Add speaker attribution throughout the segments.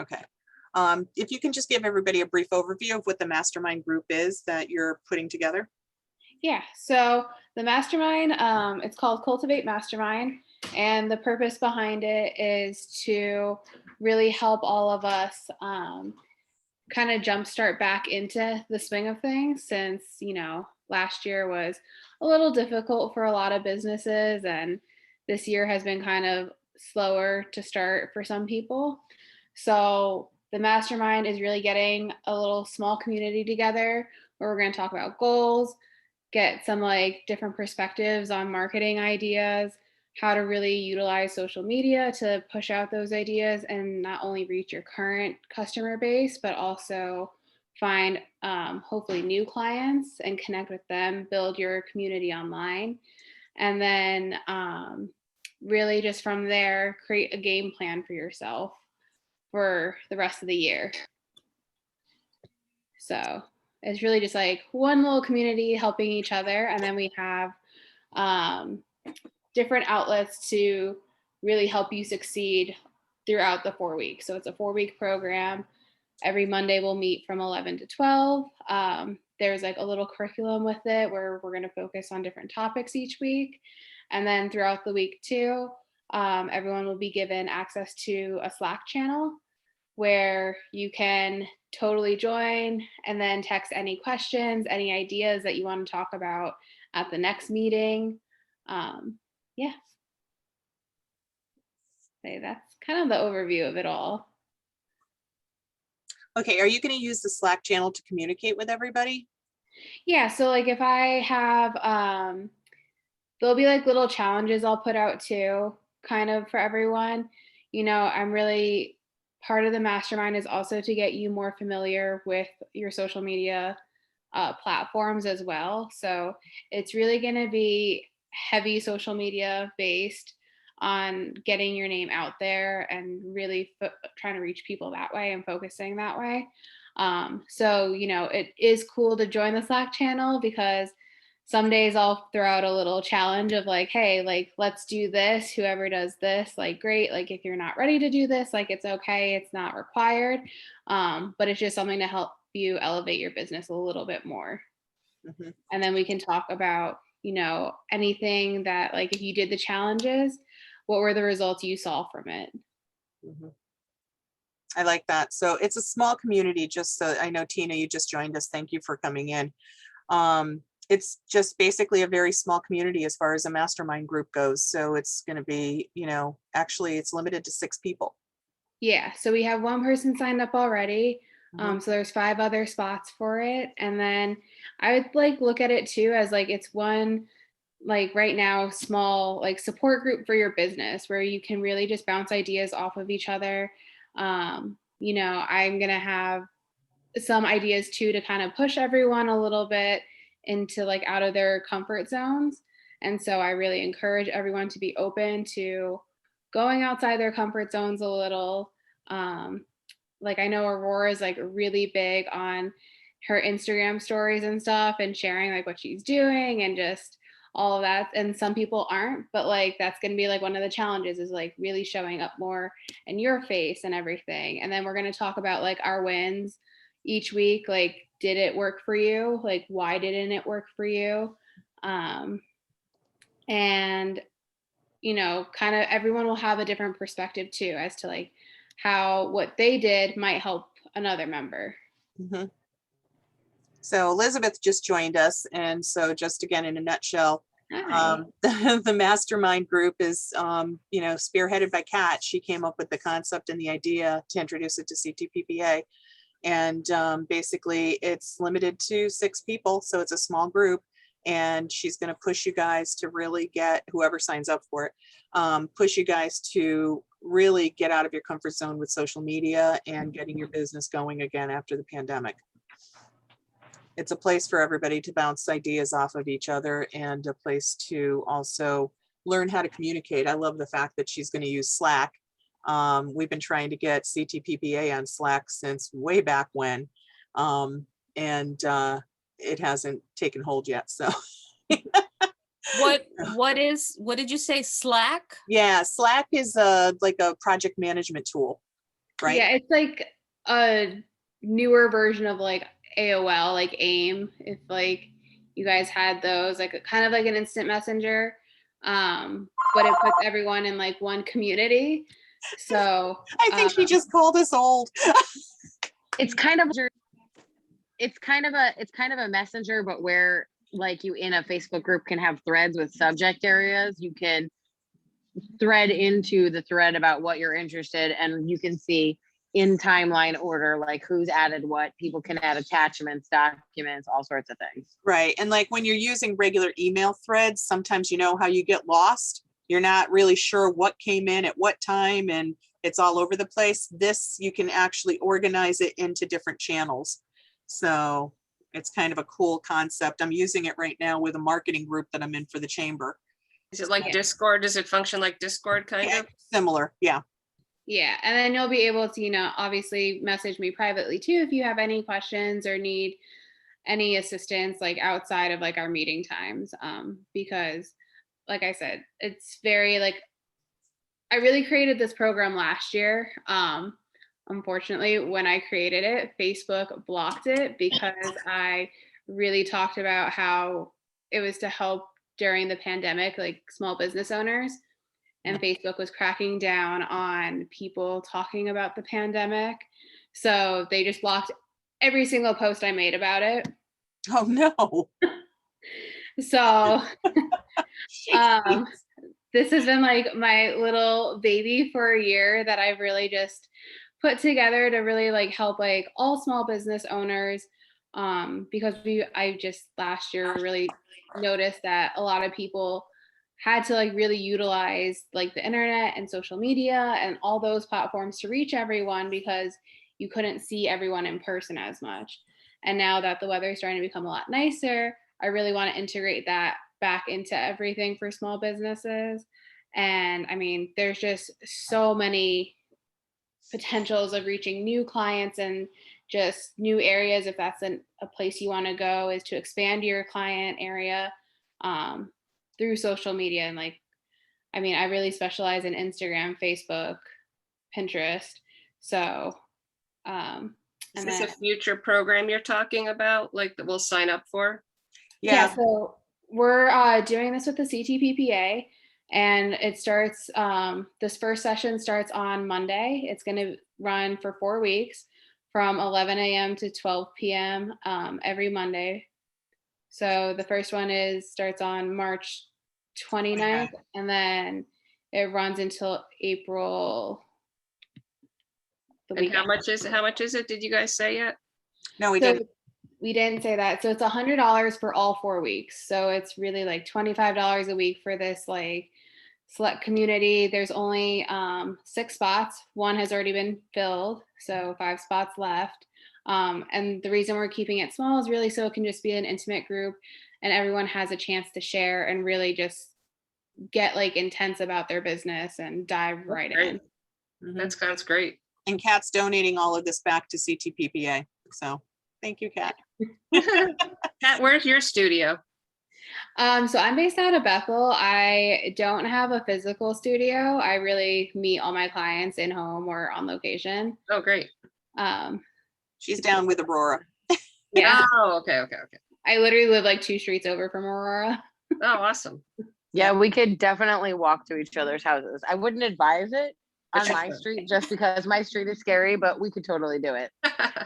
Speaker 1: Okay. If you can just give everybody a brief overview of what the mastermind group is that you're putting together.
Speaker 2: Yeah, so the mastermind, it's called Cultivate Mastermind, and the purpose behind it is to really help all of us kind of jumpstart back into the swing of things since, last year was a little difficult for a lot of businesses, and this year has been kind of slower to start for some people. So the mastermind is really getting a little small community together where we're going to talk about goals, get some like different perspectives on marketing ideas, how to really utilize social media to push out those ideas and not only reach your current customer base, but also find hopefully new clients and connect with them, build your community online. And then really just from there, create a game plan for yourself for the rest of the year. So it's really just like one little community helping each other. And then we have different outlets to really help you succeed throughout the 4 weeks. So it's a 4-week program. Every Monday we'll meet from 11 to 12. There's like a little curriculum with it where we're going to focus on different topics each week. And then throughout the week too, everyone will be given access to a Slack channel where you can totally join and then text any questions, any ideas that you want to talk about at the next meeting. Yeah. So that's kind of the overview of it all.
Speaker 1: Okay, are you going to use the Slack channel to communicate with everybody?
Speaker 2: Yeah, so like if I have, there'll be like little challenges I'll put out too, kind of for everyone. I'm really, part of the mastermind is also to get you more familiar with your social media platforms as well. So it's really going to be heavy social media based on getting your name out there and really trying to reach people that way and focusing that way. So, it is cool to join the Slack channel because some days I'll throw out a little challenge of like, hey, like, let's do this. Whoever does this, like, great. Like, if you're not ready to do this, like, it's okay. It's not required. But it's just something to help you elevate your business a little bit more. Mm-hmm. And then we can talk about, anything that, like, if you did the challenges, what were the results you saw from it?
Speaker 1: Mm-hmm. I like that. So it's a small community, just so I know, Tina, you just joined us. Thank you for coming in. It's just basically a very small community as far as a mastermind group goes. So it's going to be, actually it's limited to 6 people.
Speaker 2: Yeah. So we have one person signed up already. Mm-hmm. So there's 5 other spots for it. And then I would like look at it too as like it's one, like right now, small like support group for your business where you can really just bounce ideas off of each other. I'm going to have some ideas too to kind of push everyone a little bit into like out of their comfort zones. And so I really encourage everyone to be open to going outside their comfort zones a little. Like I know Aurora is like really big on her Instagram stories and stuff and sharing like what she's doing and just all of that. And some people aren't, but like that's going to be like one of the challenges is like really showing up more in your face and everything. And then we're going to talk about like our wins each week. Like, did it work for you? Like, why didn't it work for you? And kind of everyone will have a different perspective too as to like how what they did might help another member.
Speaker 1: Mm-hmm. So Elizabeth just joined us. And so just again, in a nutshell, the mastermind group is, spearheaded by Kat. She came up with the concept and the idea to introduce it to CTPPA. And basically it's limited to 6 people. So it's a small group. And she's going to push you guys to really get, whoever signs up for it, push you guys to really get out of your comfort zone with social media and getting your business going again after the pandemic. It's a place for everybody to bounce ideas off of each other and a place to also learn how to communicate. I love the fact that she's going to use Slack. We've been trying to get CTPPA on Slack since way back when, and it hasn't taken hold yet. So
Speaker 3: what did you say, Slack?
Speaker 1: Yeah, Slack is like a project management tool. right?
Speaker 2: Yeah, it's like a newer version of like AOL, like AIM. If like you guys had those, like kind of like an instant messenger, but it puts everyone in like one community. So
Speaker 1: I think she just called us old.
Speaker 4: It's kind of a messenger, but where like you in a Facebook group can have threads with subject areas, you can thread into the thread about what you're interested, and you can see in timeline order like who's added what. People can add attachments, documents, all sorts of things.
Speaker 1: Right. And like when you're using regular email threads, sometimes you know how you get lost. You're not really sure what came in at what time and it's all over the place. This, you can actually organize it into different channels. So it's kind of a cool concept. I'm using it right now with a marketing group that I'm in for the chamber.
Speaker 3: Is it like Discord? Does it function like Discord kind of?
Speaker 1: Similar. Yeah.
Speaker 2: yeah, and then you'll be able to, you know, obviously message me privately too if you have any questions or need any assistance like outside of like our meeting times. Because like I said, it's very like I really created this program last year. Unfortunately, when I created it, Facebook blocked it because I really talked about how it was to help during the pandemic, like small business owners. And Facebook was cracking down on people talking about the pandemic. So they just blocked every single post I made about it.
Speaker 1: Oh no.
Speaker 2: So this has been like my little baby for a year that I've really just put together to really like help like all small business owners, because I just last year really noticed that a lot of people had to like really utilize like the internet and social media and all those platforms to reach everyone because you couldn't see everyone in person as much. And now that the weather is starting to become a lot nicer, I really want to integrate that back into everything for small businesses. And I mean, there's just so many potentials of reaching new clients and just new areas. If that's a place you want to go, is to expand your client area through social media. And like, I mean, I really specialize in Instagram, Facebook, Pinterest. So,
Speaker 3: Is this a future program you're talking about, like that we'll sign up for?
Speaker 2: Yeah, so we're doing this with the CTPPA, and it starts, this first session starts on Monday. It's going to run for 4 weeks from 11 a.m. to 12 p.m. Every Monday. So the first one starts on March 29th, and then it runs until April.
Speaker 3: And how much is it? Did you guys say yet?
Speaker 1: No, we
Speaker 2: So
Speaker 1: didn't.
Speaker 2: we didn't say that. So it's $100 for all 4 weeks. So it's really like $25 a week for this like select community. There's only 6 spots. 1 has already been filled, so 5 spots left. And the reason we're keeping it small is really so it can just be an intimate group and everyone has a chance to share and really just get like intense about their business and dive right in.
Speaker 3: That sounds great.
Speaker 1: And Kat's donating all of this back to CTPPA. So thank you, Kat.
Speaker 3: Kat, where's your studio?
Speaker 2: So I'm based out of Bethel. I don't have a physical studio. I really meet all my clients in home or on location.
Speaker 3: Oh, great.
Speaker 1: She's down with Aurora.
Speaker 2: Yeah.
Speaker 3: Oh, okay.
Speaker 2: I literally live like 2 streets over from Aurora.
Speaker 3: Oh, awesome.
Speaker 4: Yeah, we could definitely walk to each other's houses. I wouldn't advise it on my street just because my street is scary, but we could totally do it.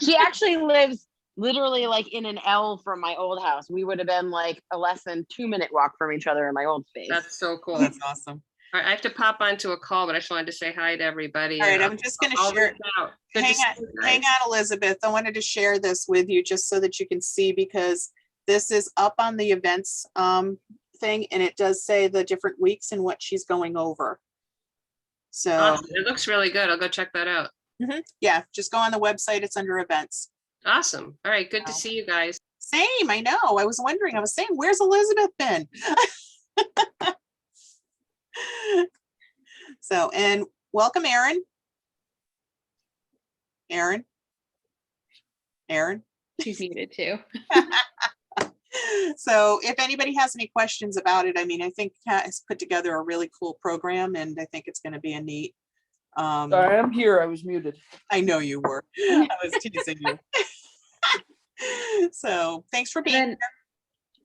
Speaker 4: She actually lives literally like in an L from my old house. We would have been like a less than 2-minute walk from each other in my old space.
Speaker 3: That's so cool.
Speaker 1: That's awesome.
Speaker 3: All right, I have to pop onto a call, but I just wanted to say hi to everybody.
Speaker 1: All right, I'm just going to share. Hang on, Elizabeth. I wanted to share this with you just so that you can see, because this is up on the events thing, and it does say the different weeks and what she's going over. So
Speaker 3: awesome. It looks really good. I'll go check that out.
Speaker 1: Yeah, just go on the website. It's under events.
Speaker 3: Awesome. All right, good to see you guys.
Speaker 1: Same, I know. I was wondering. I was saying, where's Elizabeth been? So, and welcome, Erin. Erin.
Speaker 2: She's muted too.
Speaker 1: So if anybody has any questions about it, I mean, I think Kat has put together a really cool program, and I think it's going to be a neat
Speaker 5: Sorry, I'm here. I was muted.
Speaker 1: I know you were. I was teasing you. So thanks for being
Speaker 2: then,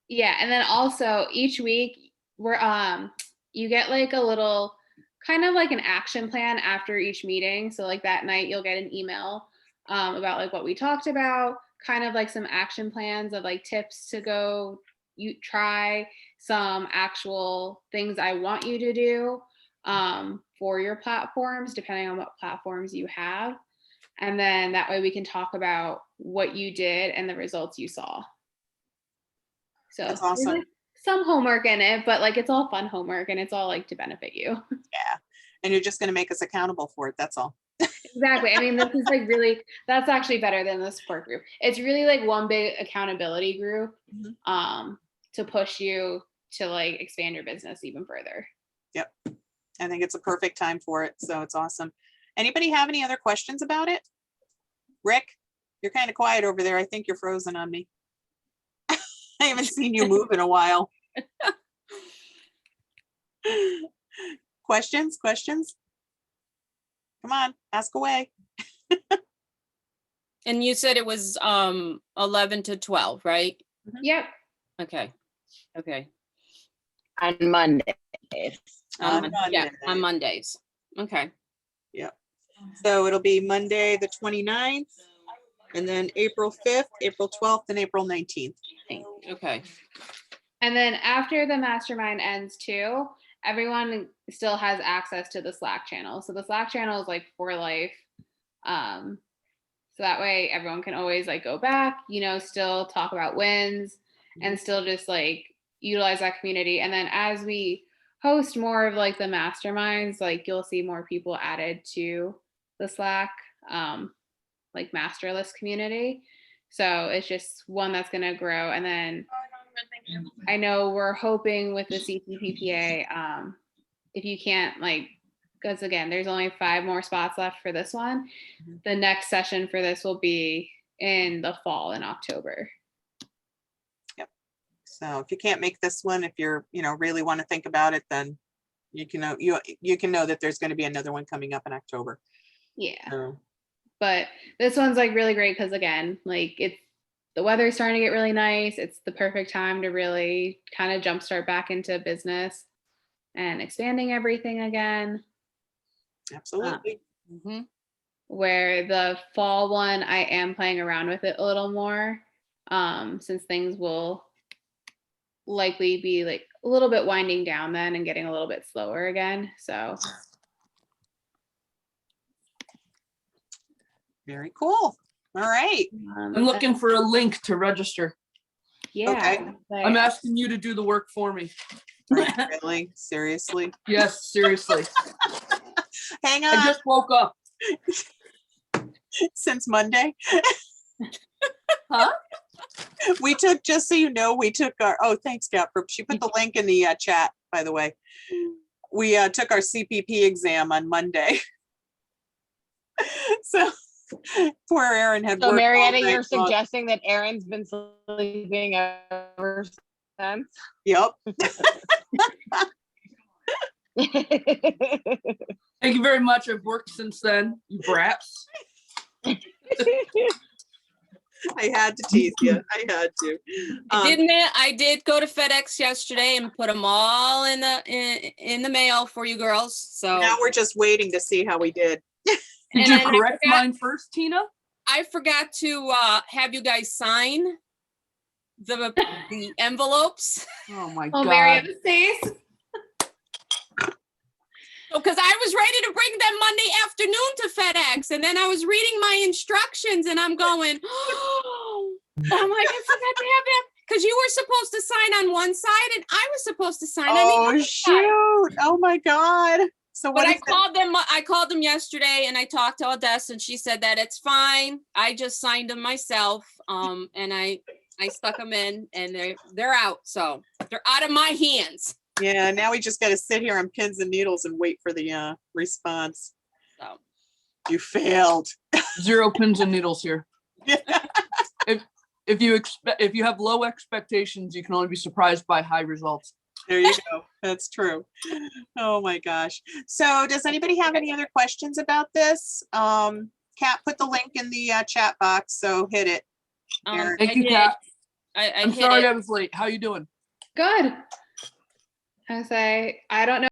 Speaker 2: yeah, and then also each week we're you get like a little kind of like an action plan after each meeting. So like that night you'll get an email about like what we talked about, kind of like some action plans of like tips to go you try, some actual things I want you to do for your platforms, depending on what platforms you have. And then that way we can talk about what you did and the results you saw. So
Speaker 1: That's
Speaker 2: there's,
Speaker 1: awesome.
Speaker 2: like, some homework in it, but like it's all fun homework and it's all like to benefit you.
Speaker 1: Yeah. And you're just going to make us accountable for it. That's all.
Speaker 2: Exactly. I mean, this is like really, that's actually better than the support group. It's really like one big accountability group to push you to like expand your business even further.
Speaker 1: Yep. I think it's a perfect time for it. So it's awesome. Anybody have any other questions about it? Rick, you're kind of quiet over there. I think you're frozen on me. I haven't seen you move in a while. Questions? Come on, ask away.
Speaker 6: And you said it was 11 to 12, right?
Speaker 2: Yep.
Speaker 6: Okay.
Speaker 4: On Monday.
Speaker 1: On
Speaker 6: Yeah,
Speaker 1: Monday.
Speaker 6: on Mondays. Okay.
Speaker 1: Yep. So it'll be Monday, the 29th, and then April 5th, April 12th, and April 19th.
Speaker 6: Okay.
Speaker 2: And then after the mastermind ends too, everyone still has access to the Slack channel. So the Slack channel is like for life. So that way everyone can always like go back, still talk about wins and still just like utilize that community. And then as we host more of like the masterminds, like you'll see more people added to the Slack, like master list community. So it's just one that's going to grow. And then I know we're hoping with the CCPPA, if you can't because again, there's only 5 more spots left for this one. The next session for this will be in the fall in October.
Speaker 1: Yep. So if you can't make this one, if you're, really want to think about it, then you can know, you can know that there's going to be another one coming up in October.
Speaker 2: Yeah.
Speaker 1: So.
Speaker 2: But this one's like really great because again, like the weather's starting to get really nice. It's the perfect time to really kind of jumpstart back into business and expanding everything again.
Speaker 1: Absolutely.
Speaker 2: Where the fall one, I am playing around with it a little more, since things will likely be like a little bit winding down then and getting a little bit slower again. So
Speaker 1: very cool. All right.
Speaker 5: I'm looking for a link to register.
Speaker 2: Yeah.
Speaker 1: Okay.
Speaker 5: I'm asking you to do the work for me.
Speaker 1: Really? Seriously?
Speaker 5: Yes, seriously.
Speaker 1: Hang
Speaker 5: I
Speaker 1: on.
Speaker 5: just woke up.
Speaker 1: Since Monday.
Speaker 5: Huh?
Speaker 1: We took, just so you know, we took our, thanks, Kat. She put the link in the chat, by the way. We took our CPP exam on Monday. So poor Erin had
Speaker 4: So
Speaker 1: worked all
Speaker 4: Marietta,
Speaker 1: night
Speaker 4: you're
Speaker 1: long.
Speaker 4: suggesting that Erin's been sleeping ever since?
Speaker 1: Yep.
Speaker 5: Thank you very much. I've worked since then, you brats.
Speaker 1: I had to tease you. I had to.
Speaker 6: I did go to FedEx yesterday and put them all in the mail for you girls. So
Speaker 1: Now we're just waiting to see how we did.
Speaker 5: Did you correct mine first, Tina?
Speaker 6: I forgot to have you guys sign the envelopes.
Speaker 5: Oh my
Speaker 2: Oh,
Speaker 5: God.
Speaker 2: Marianne's face.
Speaker 6: Because I was ready to bring them Monday afternoon to FedEx, and then I was reading my instructions, and I'm going, oh, I'm like, I forgot to have that, because you were supposed to sign on one side, and I was supposed to sign on the other side.
Speaker 1: Shoot. Oh my God. So what?
Speaker 6: But I called them yesterday, and I talked to Odessa, and she said that it's fine. I just signed them myself, and I stuck them in, and they're out, so they're out of my hands.
Speaker 1: Yeah, now we just got to sit here on pins and needles and wait for the response.
Speaker 6: So
Speaker 1: you failed.
Speaker 5: 0 pins and needles here. If you have low expectations, you can only be surprised by high results.
Speaker 1: There you go. That's true. Oh my gosh. So does anybody have any other questions about this? Kat put the link in the chat box, so hit it. Aaron.
Speaker 5: Thank
Speaker 6: I
Speaker 5: you,
Speaker 6: did.
Speaker 5: Kat.
Speaker 6: I
Speaker 5: I'm
Speaker 6: hit
Speaker 5: sorry
Speaker 6: it.
Speaker 5: I was late. How you doing?
Speaker 2: Good. I say, I don't know